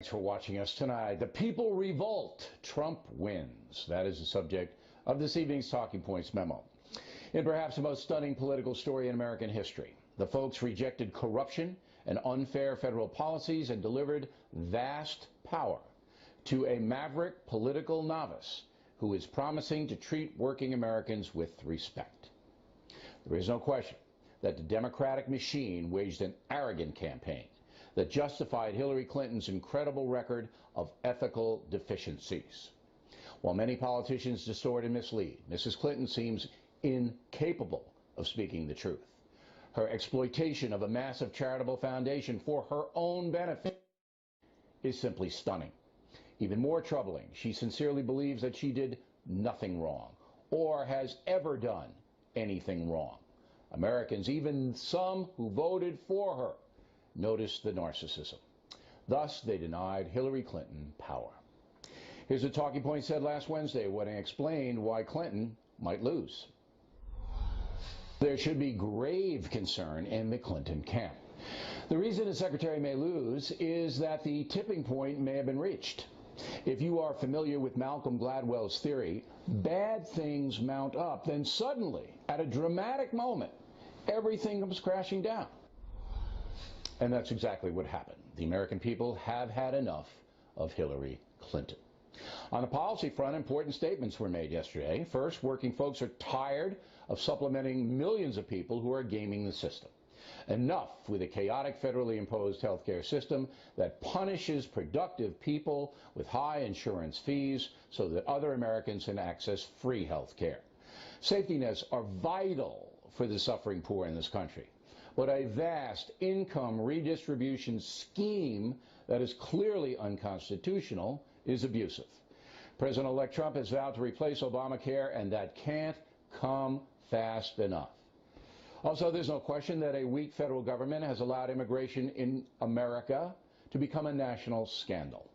Thanks for watching us tonight. The people revolt. Trump wins. That is the subject of this evening's Talking Points memo. In perhaps the most stunning political story in American history, the folks rejected corruption and unfair federal policies and delivered vast power to a maverick political novice who is promising to treat working Americans with respect. There is no question that the Democratic machine waged an arrogant campaign that justified Hillary Clinton's incredible record of ethical deficiencies. While many politicians distort and mislead, Mrs. Clinton seems incapable of speaking the truth. Her exploitation of a massive charitable foundation for her own benefit is simply stunning. Even more troubling, she sincerely believes that she did nothing wrong or has ever done anything wrong. Americans, even some who voted for her, noticed the narcissism. Thus, they denied Hillary Clinton power. Here's what Talking Point said last Wednesday when I explained why Clinton might lose. There should be grave concern in the Clinton camp. The reason the secretary may lose is that the tipping point may have been reached. If you are familiar with Malcolm Gladwell's theory, bad things mount up, then suddenly, at a dramatic moment, everything comes crashing down. And that's exactly what happened. The American people have had enough of Hillary Clinton. On the policy front, important statements were made yesterday. First, working folks are tired of supplementing millions of people who are gaming the system. Enough with a chaotic federally imposed health care system that punishes productive people with high insurance fees so that other Americans can access free health care. Safety nets are vital for the suffering poor in this country. But a vast income redistribution scheme that is clearly unconstitutional is abusive. President-elect Trump has vowed to replace Obamacare, and that can't come fast enough. Also, there's no question that a weak federal government has allowed immigration in America to become a national scandal.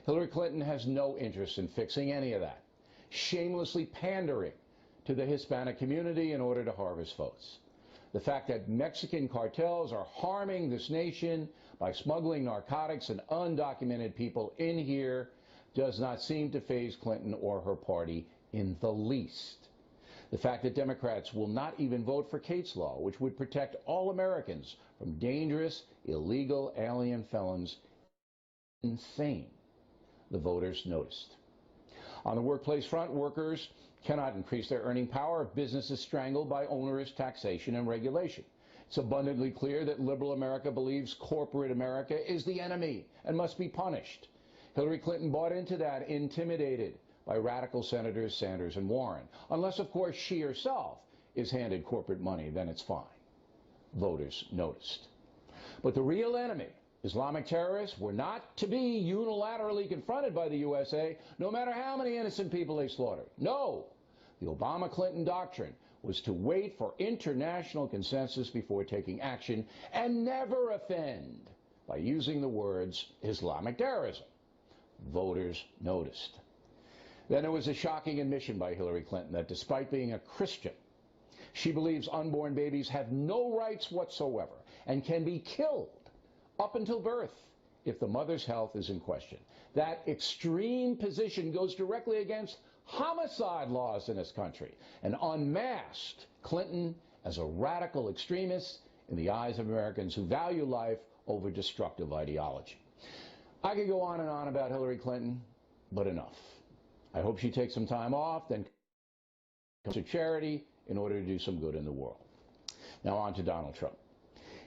Hillary Clinton has no interest in fixing any of that, shamelessly pandering to the Hispanic community in order to harvest votes. The fact that Mexican cartels are harming this nation by smuggling narcotics and undocumented people in here does not seem to faze Clinton or her party in the least. The fact that Democrats will not even vote for Kate's law, which would protect all Americans from dangerous, illegal alien felons, is insane. The voters noticed. On the workplace front, workers cannot increase their earning power if business is strangled by onerous taxation and regulation. It's abundantly clear that liberal America believes corporate America is the enemy and must be punished. Hillary Clinton bought into that, intimidated by radical Senators Sanders and Warren. Unless, of course, she herself is handed corporate money, then it's fine. Voters noticed. But the real enemy, Islamic terrorists, were not to be unilaterally confronted by the USA, no matter how many innocent people they slaughtered. No, the Obama-Clinton doctrine was to wait for international consensus before taking action and never offend by using the words Islamic terrorism. Voters noticed. Then there was a shocking admission by Hillary Clinton that despite being a Christian, she believes unborn babies have no rights whatsoever and can be killed up until birth if the mother's health is in question. That extreme position goes directly against homicide laws in this country and unmasked Clinton as a radical extremist in the eyes of Americans who value life over destructive ideology. I could go on and on about Hillary Clinton, but enough. I hope she takes some time off, then comes to charity in order to do some good in the world. Now on to Donald Trump.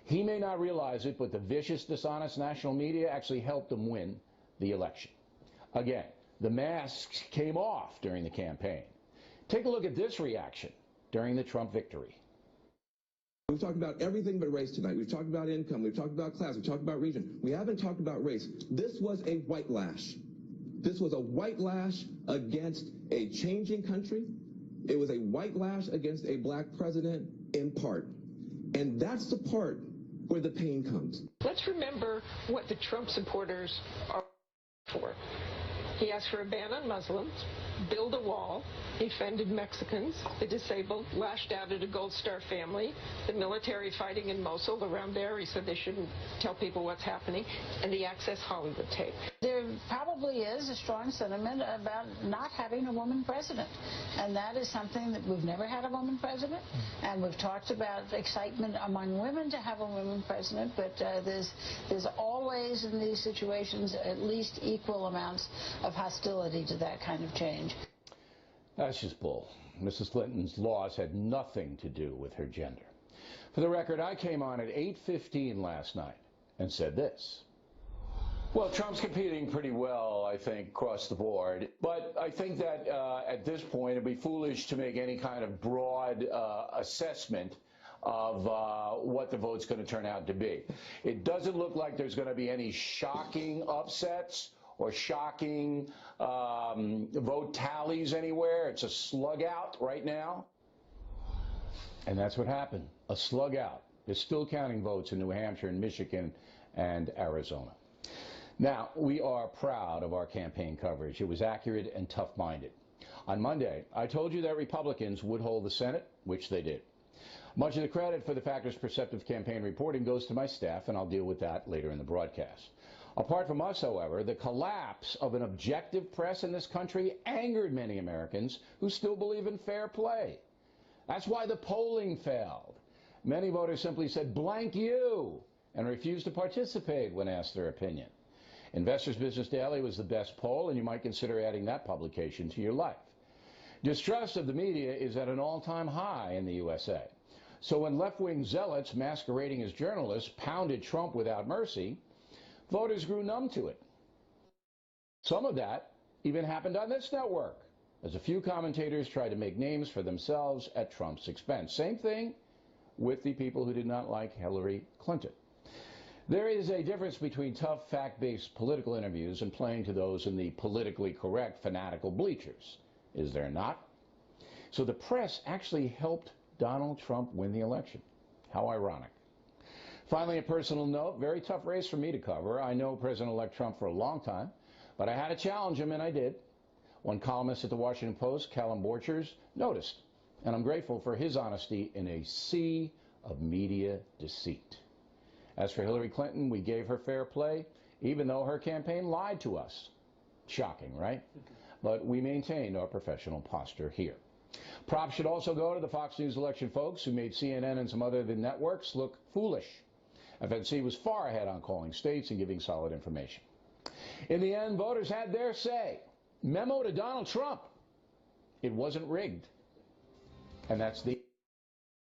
He may not realize it, but the vicious, dishonest national media actually helped him win the election. Again, the masks came off during the campaign. Take a look at this reaction during the Trump victory. We've talked about everything but race tonight. We've talked about income. We've talked about class. We've talked about region. We haven't talked about race. This was a white lash. This was a white lash against a changing country. It was a white lash against a black president in part. And that's the part where the pain comes. Let's remember what the Trump supporters are for. He asked for a ban on Muslims, build a wall, defended Mexicans, the disabled, lashed out at a Gold Star family, the military fighting in Mosul, around there. He said they shouldn't tell people what's happening, and the Access Hollywood tape. There probably is a strong sentiment about not having a woman president, and that is something that we've never had a woman president, and we've talked about excitement among women to have a woman president, but there's always in these situations at least equal amounts of hostility to that kind of change. That's just bull. Mrs. Clinton's laws had nothing to do with her gender. For the record, I came on at 8:15 last night and said this. Well, Trump's competing pretty well, I think, across the board. But I think that at this point, it'd be foolish to make any kind of broad assessment of what the vote's going to turn out to be. It doesn't look like there's going to be any shocking upsets or shocking vote tallies anywhere. It's a slug out right now. And that's what happened, a slug out. They're still counting votes in New Hampshire and Michigan and Arizona. Now, we are proud of our campaign coverage. It was accurate and tough-minded. On Monday, I told you that Republicans would hold the Senate, which they did. Much of the credit for the Factors Perceptive campaign reporting goes to my staff, and I'll deal with that later in the broadcast. Apart from us, however, the collapse of an objective press in this country angered many Americans who still believe in fair play. That's why the polling failed. Many voters simply said, blank you, and refused to participate when asked their opinion. Investor's Business Daily was the best poll, and you might consider adding that publication to your life. Distrust of the media is at an all-time high in the USA. So when left-wing zealots masquerading as journalists pounded Trump without mercy, voters grew numb to it. Some of that even happened on this network, as a few commentators tried to make names for themselves at Trump's expense. Same thing with the people who did not like Hillary Clinton. There is a difference between tough, fact-based political interviews and playing to those in the politically correct, fanatical bleachers. Is there not? So the press actually helped Donald Trump win the election. How ironic. Finally, a personal note, very tough race for me to cover. I know President-elect Trump for a long time, but I had to challenge him, and I did. One columnist at the Washington Post, Callum Borchers, noticed, and I'm grateful for his honesty in a sea of media deceit. As for Hillary Clinton, we gave her fair play, even though her campaign lied to us. Shocking, right? But we maintained our professional posture here. Props should also go to the Fox News election folks who made CNN and some other networks look foolish. FNC was far ahead on calling states and giving solid information. In the end, voters had their say. Memo to Donald Trump. It wasn't rigged. And that's the